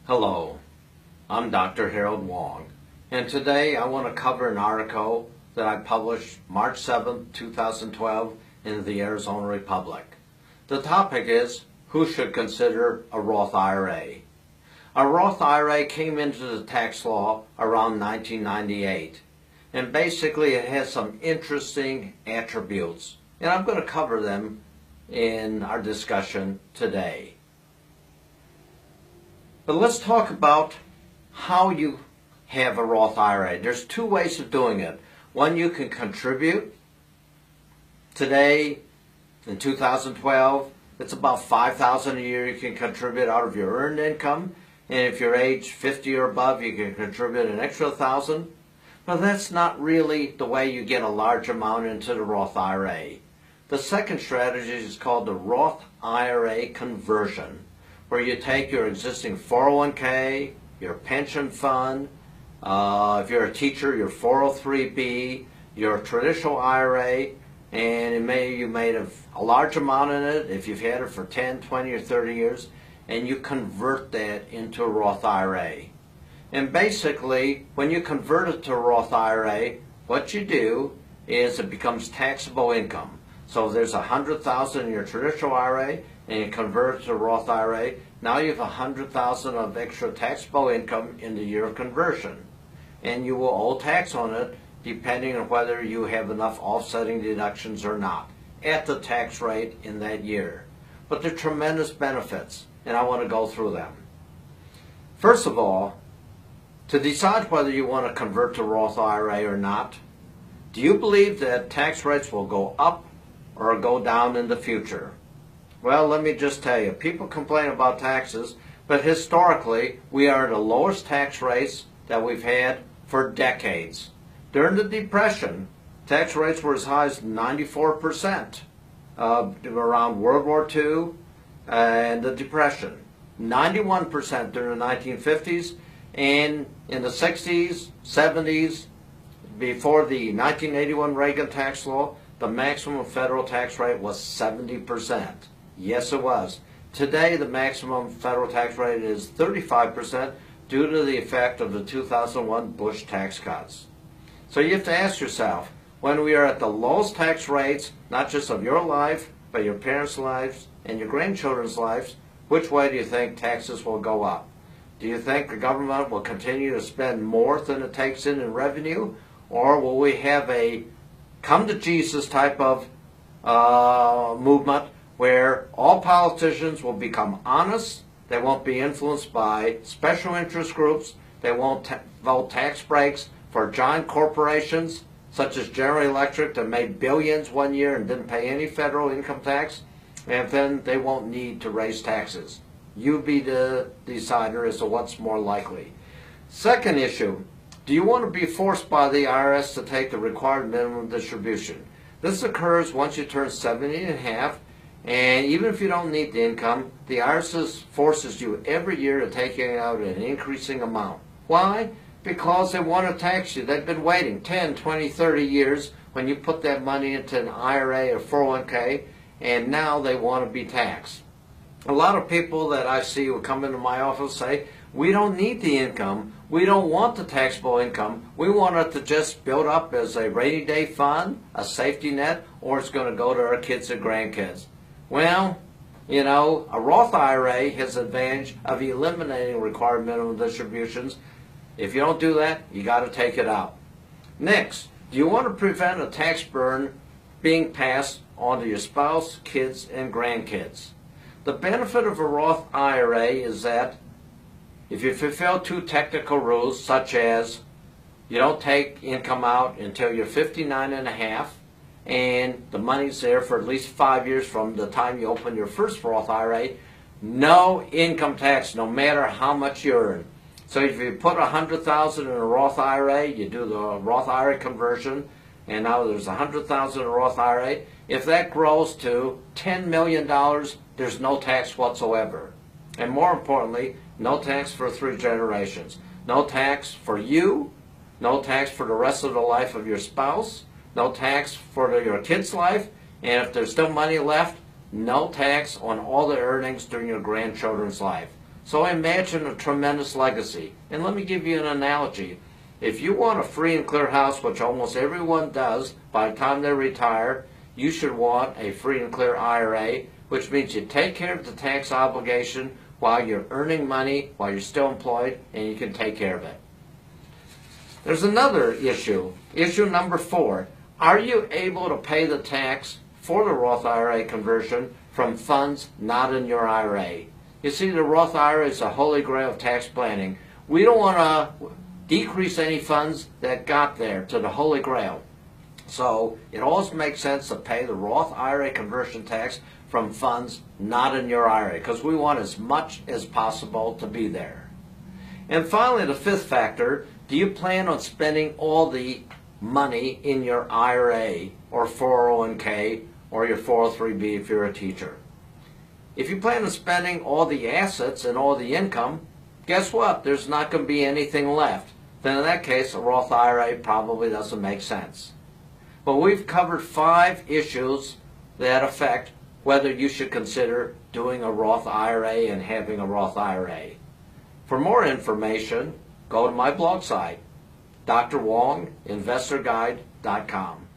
Hello, I'm Dr. Harold Wong, and today I want to cover an article that I published March 7, 2012 in the Arizona Republic. The topic is, who should consider a Roth IRA? A Roth IRA came into the tax law around 1998, and basically it has some interesting attributes, and I'm going to cover them in our discussion today. But let's talk about how you have a Roth IRA. There's two ways of doing it. One, you can contribute. Today, in 2012, it's about $5,000 a year you can contribute out of your earned income. And if you're age 50 or above, you can contribute an extra $1,000. But that's not really the way you get a large amount into the Roth IRA. The second strategy is called the Roth IRA conversion, where you take your existing 401k, your pension fund, if you're a teacher, your 403b, your traditional IRA, and you made a large amount in it if you've had it for 10, 20, or 30 years, and you convert that into a Roth IRA. And basically, when you convert it to a Roth IRA, what you do is it becomes taxable income. So if there's $100,000 in your traditional IRA, and you convert it to a Roth IRA, now you have $100,000 of extra taxable income in the year of conversion. And you will owe tax on it depending on whether you have enough offsetting deductions or not at the tax rate in that year. But there are tremendous benefits, and I want to go through them. First of all, to decide whether you want to convert to Roth IRA or not, do you believe that tax rates will go up or go down in the future? Well, let me just tell you, people complain about taxes, but historically, we are at the lowest tax rates that we've had for decades. During the Depression, tax rates were as high as 94% around World War II and the Depression. 91% during the 1950s, and in the 60s, 70s, before the 1981 Reagan tax law, the maximum federal tax rate was 70%. Yes, it was. Today, the maximum federal tax rate is 35% due to the effect of the 2001 Bush tax cuts. So you have to ask yourself, when we are at the lowest tax rates, not just of your life, but your parents' lives and your grandchildren's lives, which way do you think taxes will go up? Do you think the government will continue to spend more than it takes in revenue? Or will we have a come to Jesus type of movement where all politicians will become honest, they won't be influenced by special interest groups, they won't vote tax breaks for giant corporations such as General Electric that made billions one year and didn't pay any federal income tax, and then they won't need to raise taxes. You be the decider as to what's more likely. Second issue, do you want to be forced by the IRS to take the required minimum distribution? This occurs once you turn 70 and a half, and even if you don't need the income, the IRS forces you every year to take out an increasing amount. Why? Because they want to tax you. They've been waiting 10, 20, 30 years when you put that money into an IRA or 401k, and now they want to be taxed. A lot of people that I see who come into my office say, we don't need the income, we don't want the taxable income, we want it to just build up as a rainy day fund, a safety net, or it's going to go to our kids and grandkids. Well, you know, a Roth IRA has the advantage of eliminating required minimum distributions. If you don't do that, you got to take it out. Next, do you want to prevent a tax burden being passed on to your spouse, kids, and grandkids? The benefit of a Roth IRA is that if you fulfill two technical rules, such as you don't take income out until you're 59 and a half, and the money's there for at least 5 years from the time you open your first Roth IRA, no income tax, no matter how much you earn. So if you put $100,000 in a Roth IRA, you do the Roth IRA conversion, and now there's $100,000 in a Roth IRA. If that grows to $10 million, there's no tax whatsoever. And more importantly, no tax for 3 generations. No tax for you, no tax for the rest of the life of your spouse, no tax for your kid's life, and if there's still money left, no tax on all the earnings during your grandchildren's life. So imagine a tremendous legacy. And let me give you an analogy. If you want a free and clear house, which almost everyone does by the time they retire, you should want a free and clear IRA, which means you take care of the tax obligation while you're earning money, while you're still employed, and you can take care of it. There's another issue. Issue number 4. Are you able to pay the tax for the Roth IRA conversion from funds not in your IRA? You see, the Roth IRA is the holy grail of tax planning. We don't want to decrease any funds that got there to the holy grail. So it always makes sense to pay the Roth IRA conversion tax from funds not in your IRA, because we want as much as possible to be there. And finally, the 5th factor, do you plan on spending all the money in your IRA or 401k or your 403b if you're a teacher? If you plan on spending all the assets and all the income, guess what? There's not going to be anything left. Then in that case, a Roth IRA probably doesn't make sense. But we've covered 5 issues that affect whether you should consider doing a Roth IRA and having a Roth IRA. For more information, go to my blog site, Dr. Wong, InvestorGuide.com.